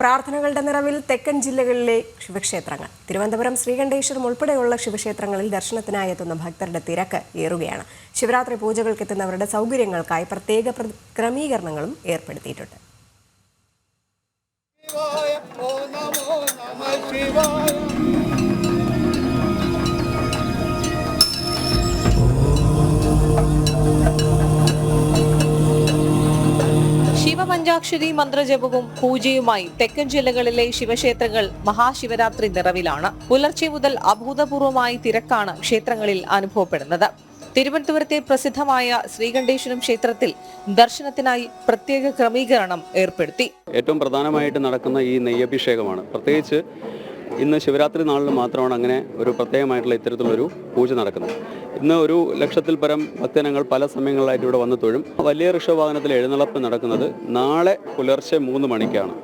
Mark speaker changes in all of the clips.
Speaker 1: പ്രാർത്ഥനകളുടെ നിറവിൽ തെക്കൻ ജില്ലകളിലെ ശിവക്ഷേത്രങ്ങൾ. തിരുവനന്തപുരം ശ്രീകണ്ഠേശ്വരം ഉൾപ്പെടെയുള്ള ശിവക്ഷേത്രങ്ങളിൽ ദർശനത്തിനായി എത്തുന്ന ഭക്തരുടെ തിരക്ക് ഏറുകയാണ്. ശിവരാത്രി പൂജകൾക്കെത്തുന്നവരുടെ സൗകര്യങ്ങൾക്കായി പ്രത്യേക ക്രമീകരണങ്ങളും ഏർപ്പെടുത്തിയിട്ടുണ്ട്.
Speaker 2: ശിവപഞ്ചാക്ഷരി മന്ത്രജപവും പൂജയുമായി തെക്കൻ ജില്ലകളിലെ ശിവക്ഷേത്രങ്ങൾ മഹാശിവരാത്രി നിറവിലാണ്. പുലർച്ചെ മുതൽ അഭൂതപൂർവമായ തിരക്കാണ് ക്ഷേത്രങ്ങളിൽ അനുഭവപ്പെടുന്നത്. തിരുവനന്തപുരത്തെ പ്രസിദ്ധമായ ശ്രീകണ്ഠേശ്വരം ക്ഷേത്രത്തിൽ ദർശനത്തിനായി പ്രത്യേക ക്രമീകരണം ഏർപ്പെടുത്തി.
Speaker 3: ഏറ്റവും പ്രധാനമായിട്ട് നടക്കുന്ന ഈ നെയ്യഭിഷേകമാണ്. പ്രത്യേകിച്ച് ഇന്ന് ശിവരാത്രി നാളിൽ മാത്രമാണ് അങ്ങനെ ഒരു പ്രത്യേകമായിട്ടുള്ള ഇത്തരത്തിലൊരു പൂജ നടക്കുന്നത്. ഇന്ന് 100,000-ൽ പരം ഭക്തജനങ്ങൾ പല സമയങ്ങളിലായിട്ട് ഇവിടെ വന്ന് തൊഴും. വലിയ ഋഷഭവാഹനത്തിൽ എഴുന്നള്ളപ്പ് നടക്കുന്നത് നാളെ പുലർച്ചെ 3 മണിക്കാണ്.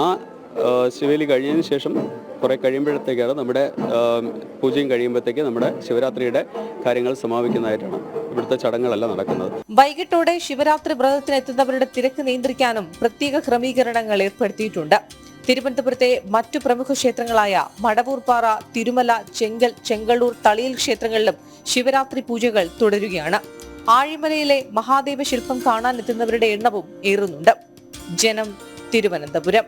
Speaker 3: ആ ശിവേലി കഴിഞ്ഞതിന് ശേഷം കുറെ കഴിയുമ്പോഴത്തേക്കാണ് നമ്മുടെ പൂജയും കഴിയുമ്പോഴത്തേക്ക് നമ്മുടെ ശിവരാത്രിയുടെ കാര്യങ്ങൾ സമാപിക്കുന്നതായിട്ടാണ് ഇവിടുത്തെ ചടങ്ങുകളെല്ലാം നടക്കുന്നത്.
Speaker 2: വൈകിട്ടോടെ ശിവരാത്രി വ്രതത്തിനെത്തുന്നവരുടെ തിരക്ക് നിയന്ത്രിക്കാനും പ്രത്യേക ക്രമീകരണങ്ങൾ ഏർപ്പെടുത്തിയിട്ടുണ്ട്. തിരുവനന്തപുരത്തെ മറ്റു പ്രമുഖ ക്ഷേത്രങ്ങളായ മടവൂർപ്പാറ, തിരുമല, ചെങ്കൽ, ചെങ്കളൂർ, തളിയിൽ ക്ഷേത്രങ്ങളിലും ശിവരാത്രി പൂജകൾ തുടരുകയാണ്. ആഴിമലയിലെ മഹാദേവ ശില്പം കാണാനെത്തുന്നവരുടെ എണ്ണവും ഏറുന്നുണ്ട്. ജനം, തിരുവനന്തപുരം.